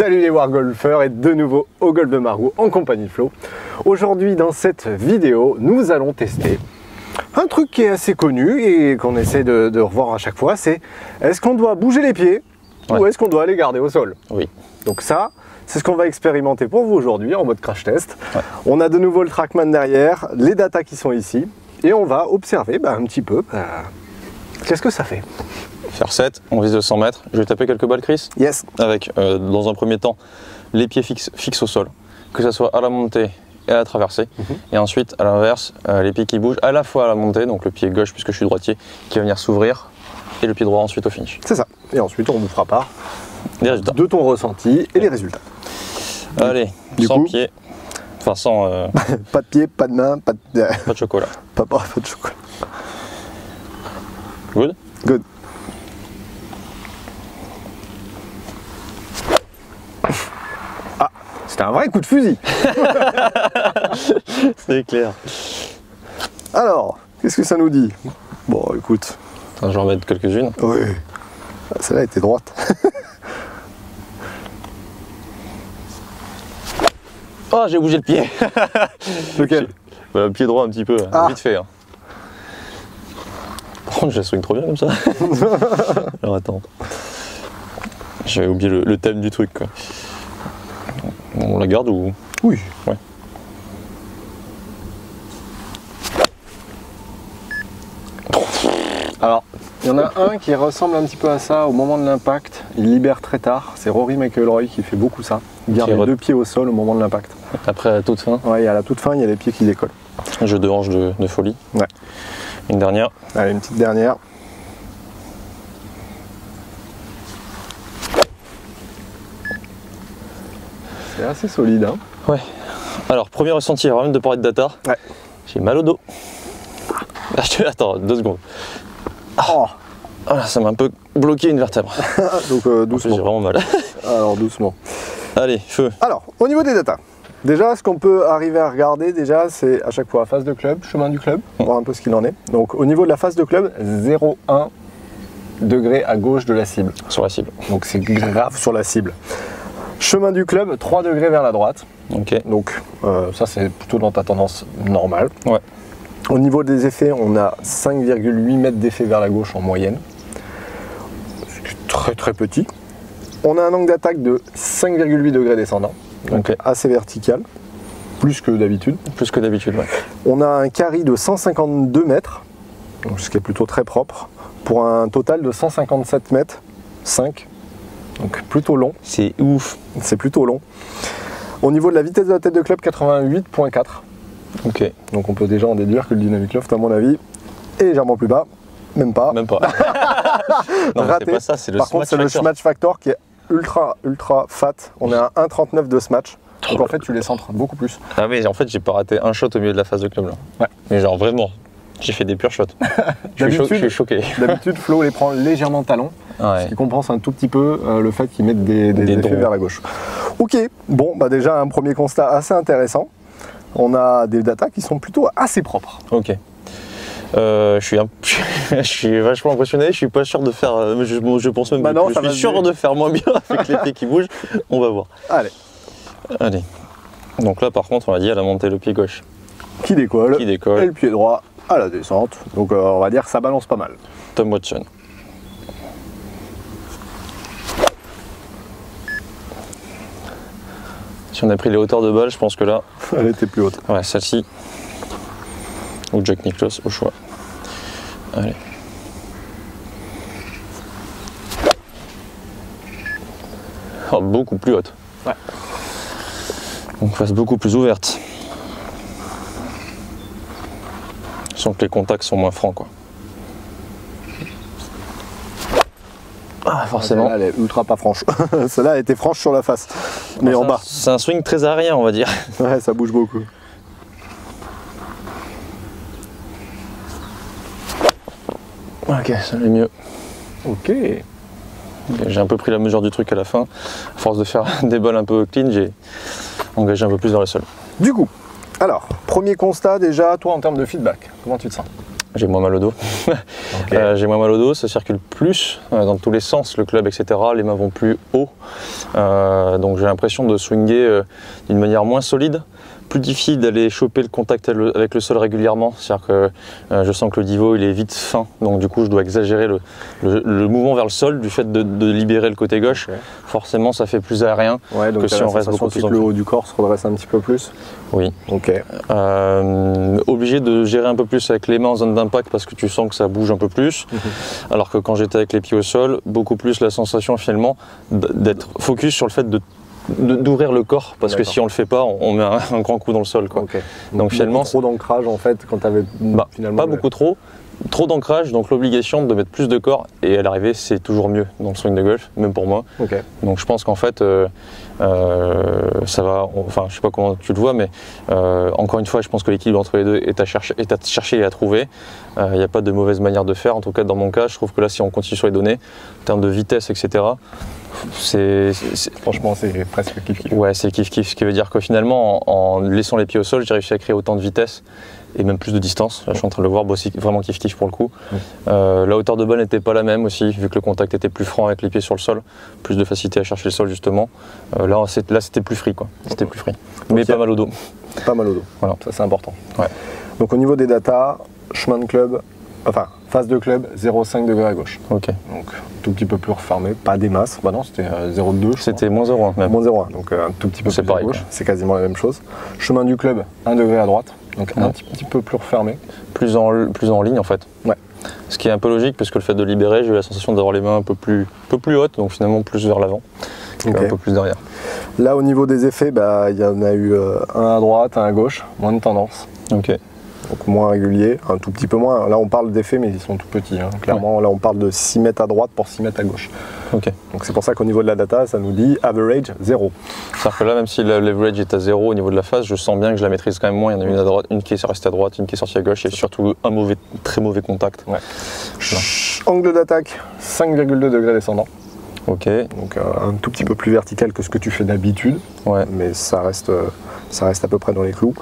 Salut les wargolfers et de nouveau au golf de Margaux en compagnie de Flo. Aujourd'hui dans cette vidéo, nous allons tester un truc qui est assez connu et qu'on essaie de revoir à chaque fois, c'est est-ce qu'on doit bouger les pieds ou est-ce qu'on doit les garder au sol? Oui. Donc ça, c'est ce qu'on va expérimenter pour vous aujourd'hui en mode crash test. On a de nouveau le TrackMan derrière, les datas qui sont ici et on va observer un petit peu qu'est-ce que ça fait. Faire 7, on vise de 100 mètres. Je vais taper quelques balles, Chris. Yes. Avec, dans un premier temps, les pieds fixes au sol, que ce soit à la montée et à la traversée. Et ensuite, à l'inverse, les pieds qui bougent à la fois à la montée, donc le pied gauche, puisque je suis droitier, qui va venir s'ouvrir, et le pied droit ensuite au finish. C'est ça. Et ensuite, on vous fera part des résultats. De ton ressenti et les résultats. Allez, sans pied. Enfin, sans. Pas de pied, pas de main, pas de chocolat. Pas de chocolat. Good? Good. Ah, c'était un vrai coup de fusil. C'est clair. Alors, qu'est-ce que ça nous dit? Bon, écoute. Attends, je vais en mettre quelques-unes. Oui. Celle-là était droite. Oh, j'ai bougé le pied. Lequel? Le pied droit un petit peu, vite fait. Hein. Par contre, je la swing trop bien comme ça. Alors attends. J'avais oublié le thème du truc, quoi. On la garde ou? Oui. Ouais. Alors, il y en a un qui ressemble un petit peu à ça au moment de l'impact. Il libère très tard. C'est Rory McIlroy qui fait beaucoup ça. Il garde les deux pieds au sol au moment de l'impact. Après, à la toute fin? Ouais, à la toute fin, il y a les pieds qui décollent. Un jeu de hanche de folie. Ouais. Une dernière. Allez, une petite dernière. C'est assez solide, hein? Ouais. Alors, premier ressenti, avant même de parler de data, j'ai mal au dos. Attends, 2 secondes. Oh. Ah, ça m'a un peu bloqué une vertèbre. Donc doucement. J'ai vraiment mal. Alors doucement. Allez, feu. Alors, au niveau des datas, déjà ce qu'on peut arriver à regarder, c'est à chaque fois phase de club, chemin du club, voir un peu ce qu'il en est. Donc au niveau de la phase de club, 0,1 degré à gauche de la cible. Sur la cible. Donc c'est grave sur la cible. Chemin du club, 3 degrés vers la droite. Ok. Donc ça c'est plutôt dans ta tendance normale. Ouais. Au niveau des effets, on a 5,8 mètres d'effet vers la gauche en moyenne. C'est très très petit. On a un angle d'attaque de 5,8 degrés descendant, donc assez vertical, plus que d'habitude. Plus que d'habitude, ouais. On a un carry de 152 mètres, donc ce qui est plutôt très propre, pour un total de 157 mètres, 5, donc plutôt long. C'est ouf. C'est plutôt long. Au niveau de la vitesse de la tête de club, 88,4. Ok. Donc on peut déjà en déduire que le Dynamic Loft, à mon avis, est légèrement plus bas. Même pas. Même pas. Non, raté. C'est pas ça, c'est le Par contre, c'est le Smatch Factor qui est ultra fat. On est à 1,39 de Smatch. Donc en fait, tu les centres beaucoup plus. Ah mais en fait, j'ai pas raté un shot au milieu de la phase de club là. Ouais. Mais genre vraiment, j'ai fait des purs shots. Je suis choqué. D'habitude, Flo les prend légèrement talon, ce qui compense un tout petit peu le fait qu'ils mettent des effets vers la gauche. Ok, bon, déjà un premier constat assez intéressant. On a des datas qui sont plutôt assez propres. Ok. Je suis vachement impressionné, je suis pas sûr de faire, je pense même que je suis sûr de faire moins bien avec les pieds qui bougent, on va voir. Allez. Donc là par contre on a dit à la montée le pied gauche. Qui décolle. Et le pied droit à la descente, donc on va dire que ça balance pas mal. Tom Watson. Si on a pris les hauteurs de balle, je pense que là... Elle était plus haute. Ouais, celle-ci. Ou Jack Nicklaus, au choix. Allez. Oh, beaucoup plus haute. Ouais. Donc face beaucoup plus ouverte. Je sens que les contacts sont moins francs, quoi. Ah, forcément. Celle-là, elle est ultra pas franche. Celle-là, elle était franche sur la face, mais en bas. C'est un swing très aérien, on va dire. Ouais, ça bouge beaucoup. Ok, ça allait mieux. Ok. J'ai un peu pris la mesure du truc à la fin. À force de faire des balles un peu clean, j'ai engagé un peu plus dans le sol. Du coup, alors, premier constat déjà, toi en termes de feedback, comment tu te sens? j'ai moins mal au dos. Okay. J'ai moins mal au dos, ça circule plus dans tous les sens, le club, etc. Les mains vont plus haut. Donc j'ai l'impression de swinger d'une manière moins solide. Plus difficile d'aller choper le contact avec le sol régulièrement, c'est-à-dire que je sens que le divot il est vite fin, donc du coup je dois exagérer le mouvement vers le sol du fait de libérer le côté gauche. Okay. Forcément ça fait plus aérien donc que si on reste beaucoup plus en le haut du corps se redresse un petit peu plus. Oui. Ok. Obligé de gérer un peu plus avec les mains en zone d'impact parce que tu sens que ça bouge un peu plus, alors que quand j'étais avec les pieds au sol, beaucoup plus la sensation finalement d'être focus sur le fait d'ouvrir le corps, parce que si on le fait pas, on met un grand coup dans le sol, quoi. Okay. Donc finalement trop d'ancrage en fait quand tu avais finalement pas beaucoup trop d'ancrage, donc l'obligation de mettre plus de corps, et à l'arrivée c'est toujours mieux dans le swing de golf, même pour moi. Okay. Donc je pense qu'en fait ça va, enfin je sais pas comment tu le vois, mais encore une fois je pense que l'équilibre entre les deux est à chercher et à trouver. Il n'y a pas de mauvaise manière de faire, en tout cas dans mon cas je trouve que là si on continue sur les données en termes de vitesse, etc., franchement c'est presque kiff-kiff. Ouais, c'est kiff-kiff, ce qui veut dire que finalement en laissant les pieds au sol j'ai réussi à créer autant de vitesse et même plus de distance. Là je suis en train de le voir, c'est vraiment kiff-kiff pour le coup. La hauteur de balle n'était pas la même aussi, vu que le contact était plus franc avec les pieds sur le sol, plus de facilité à chercher le sol justement. Là c'était plus free, quoi. C'était plus free, mais pas mal au dos. Pas mal au dos, voilà. Ça c'est important. Ouais. Donc au niveau des datas, chemin de club, enfin face de club 0,5 degrés à gauche. Ok. Donc un tout petit peu plus refermé, pas des masses. Bah non, c'était 0,2. C'était moins 0,1 même. Moins 0,1, donc un tout petit peu plus pareil, à gauche. C'est quasiment la même chose. Chemin du club 1 degré à droite, donc un petit peu plus refermé. Plus en ligne en fait. Ouais. Ce qui est un peu logique parce que le fait de libérer, j'ai eu la sensation d'avoir les mains un peu plus hautes, donc finalement plus vers l'avant, un peu plus derrière. Là au niveau des effets, il y en a eu un à droite, un à gauche, moins de tendance. Ok. Donc moins régulier, un tout petit peu moins. Là on parle d'effets mais ils sont tout petits. Hein. Clairement là on parle de 6 mètres à droite pour 6 mètres à gauche. Ok. Donc c'est pour ça qu'au niveau de la data ça nous dit average 0. C'est-à-dire que là même si l'average est à 0 au niveau de la phase, je sens bien que je la maîtrise quand même moins. Il y en a une à droite, une qui est restée à droite, une qui est sortie à gauche et surtout un très mauvais contact. Ouais. Angle d'attaque 5,2 degrés descendant. Ok. Donc un tout petit peu plus vertical que ce que tu fais d'habitude. Ouais. Mais ça reste à peu près dans les clous.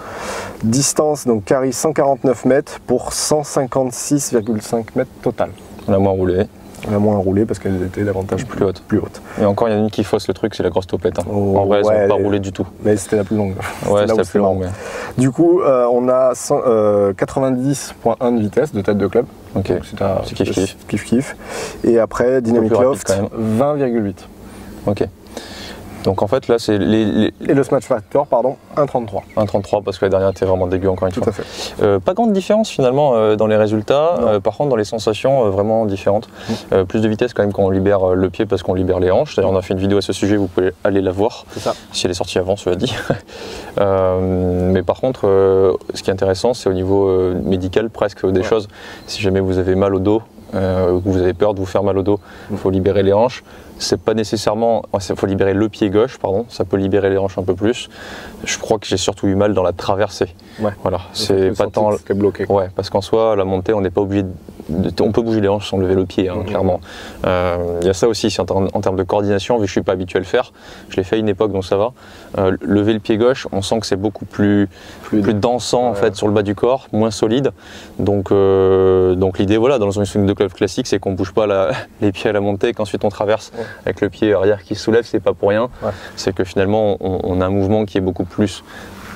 Distance, donc carry 149 mètres pour 156,5 mètres total. On a moins roulé. On a moins roulé parce qu'elles étaient davantage plus hautes. Et encore, il y en a une qui fausse le truc, c'est la grosse topette. Hein. En vrai, elles n'ont pas roulé du tout. Mais c'était la plus longue. Ouais, c'était la plus longue. Mais... Du coup, on a 90,1 de vitesse de tête de club. Ok, c'est kiff-kiff. Et après, Dynamic Loft, 20,8. Ok. Donc en fait là c'est Et le Smash Factor, pardon, 1,33. 1,33 parce que la dernière était vraiment dégueu encore une fois. Tout à fait. Pas grande différence finalement dans les résultats, par contre dans les sensations vraiment différentes. Plus de vitesse quand même quand on libère le pied parce qu'on libère les hanches. D'ailleurs on a fait une vidéo à ce sujet, vous pouvez aller la voir. C'est ça. Si elle est sortie avant, cela dit. Mais par contre ce qui est intéressant c'est au niveau médical presque des choses. Si jamais vous avez mal au dos, vous avez peur de vous faire mal au dos, il faut libérer les hanches. C'est pas nécessairement, il faut libérer le pied gauche, pardon, ça peut libérer les hanches un peu plus. Je crois que j'ai surtout eu mal dans la traversée. Ouais. Voilà, c'est pas tant. C'était bloqué. Ouais, parce qu'en soi, la montée, on n'est pas obligé on peut bouger les hanches sans lever le pied, hein, clairement. Il y a ça aussi, en termes de coordination, vu que je suis pas habitué à le faire, je l'ai fait à une époque, donc ça va. Lever le pied gauche, on sent que c'est beaucoup plus dansant en fait sur le bas du corps, moins solide. Donc l'idée, voilà, dans une swing de club classique, c'est qu'on bouge pas les pieds à la montée, qu'ensuite on traverse avec le pied arrière qui se soulève, c'est pas pour rien. C'est que finalement, on a un mouvement qui est beaucoup plus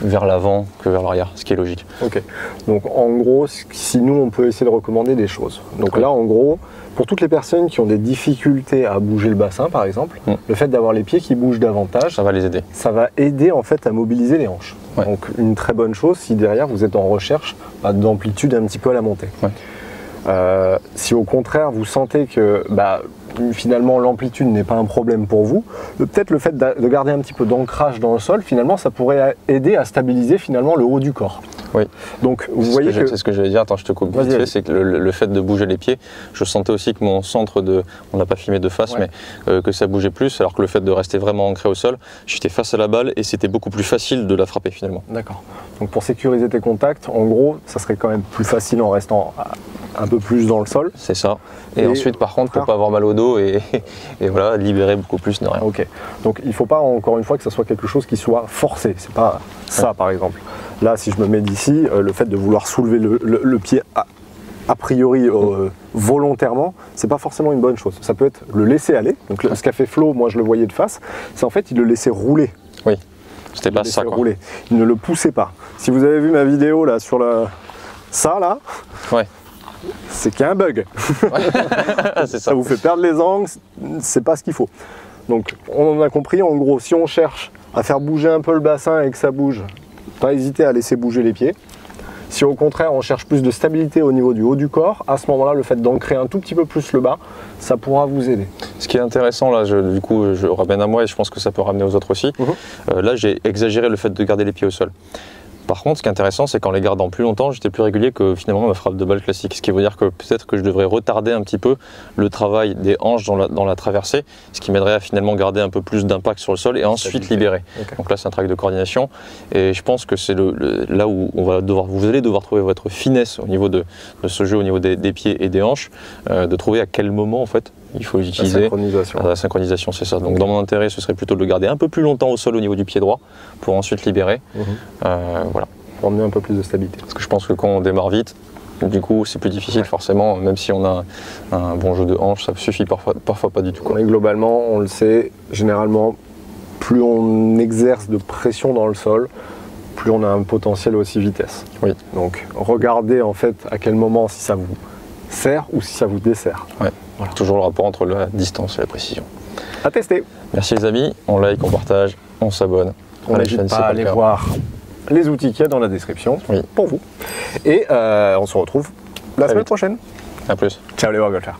vers l'avant que vers l'arrière, ce qui est logique. Ok. Donc en gros, si nous on peut essayer de recommander des choses. Donc là en gros, pour toutes les personnes qui ont des difficultés à bouger le bassin par exemple, le fait d'avoir les pieds qui bougent davantage, ça va les aider. Ça va aider en fait à mobiliser les hanches. Donc une très bonne chose si derrière vous êtes en recherche d'amplitude un petit peu à la montée. Si au contraire vous sentez que finalement l'amplitude n'est pas un problème pour vous, peut-être le fait de garder un petit peu d'ancrage dans le sol, finalement ça pourrait aider à stabiliser finalement le haut du corps. Oui. Donc vous voyez que... C'est ce que j'allais dire, attends je te coupe vite fait, c'est que le fait de bouger les pieds, je sentais aussi que mon centre on n'a pas filmé de face, mais que ça bougeait plus, alors que le fait de rester vraiment ancré au sol, j'étais face à la balle et c'était beaucoup plus facile de la frapper finalement. D'accord. Donc pour sécuriser tes contacts, en gros, ça serait quand même plus facile en restant un peu plus dans le sol. C'est ça. Et ensuite par contre, pour pas avoir mal au dos et voilà, libérer beaucoup plus de rien. Ok. Donc il ne faut pas encore une fois que ça soit quelque chose qui soit forcé. C'est pas ça par exemple. Là, si je me mets d'ici, le fait de vouloir soulever le pied a priori volontairement, c'est pas forcément une bonne chose. Ça peut être le laisser aller. Donc ce qu'a fait Flo, moi je le voyais de face, c'est en fait il le laissait rouler. Oui, c'était pas ça quoi. Rouler. Il ne le poussait pas. Si vous avez vu ma vidéo là sur ça là, ouais. C'est qu'il y a un bug. Ouais. Ça vous fait perdre les angles, c'est pas ce qu'il faut. Donc on en a compris, en gros, si on cherche à faire bouger un peu le bassin et que ça bouge, pas hésiter à laisser bouger les pieds. Si au contraire on cherche plus de stabilité au niveau du haut du corps, à ce moment-là, le fait d'ancrer un tout petit peu plus le bas, ça pourra vous aider. Ce qui est intéressant, là, du coup, je ramène à moi et je pense que ça peut ramener aux autres aussi. Là, j'ai exagéré le fait de garder les pieds au sol. Par contre, ce qui est intéressant, c'est qu'en les gardant plus longtemps, j'étais plus régulier que finalement ma frappe de balle classique. Ce qui veut dire que peut-être que je devrais retarder un petit peu le travail des hanches dans la traversée, ce qui m'aiderait à finalement garder un peu plus d'impact sur le sol et ensuite libérer. Okay. Donc là, c'est un travail de coordination et je pense que c'est là où vous allez devoir trouver votre finesse au niveau de ce jeu, au niveau des pieds et des hanches, de trouver à quel moment en fait il faut utiliser la synchronisation, c'est ça. Donc dans mon intérêt, ce serait plutôt de le garder un peu plus longtemps au sol au niveau du pied droit pour ensuite libérer. Voilà. Pour emmener un peu plus de stabilité. Parce que je pense que quand on démarre vite, du coup c'est plus difficile forcément, même si on a un bon jeu de hanche, ça suffit parfois pas du tout. Mais globalement, on le sait, généralement, plus on exerce de pression dans le sol, plus on a un potentiel aussi vitesse. Oui. Donc regardez en fait à quel moment si ça vous sert ou si ça vous dessert. Ouais. Voilà. Toujours le rapport entre la distance et la précision. À tester. Merci les amis, on like, on partage, on s'abonne. On n'hésite pas à aller voir les outils qu'il y a dans la description pour vous. Et on se retrouve la semaine prochaine. À plus. Ciao les wargolfers.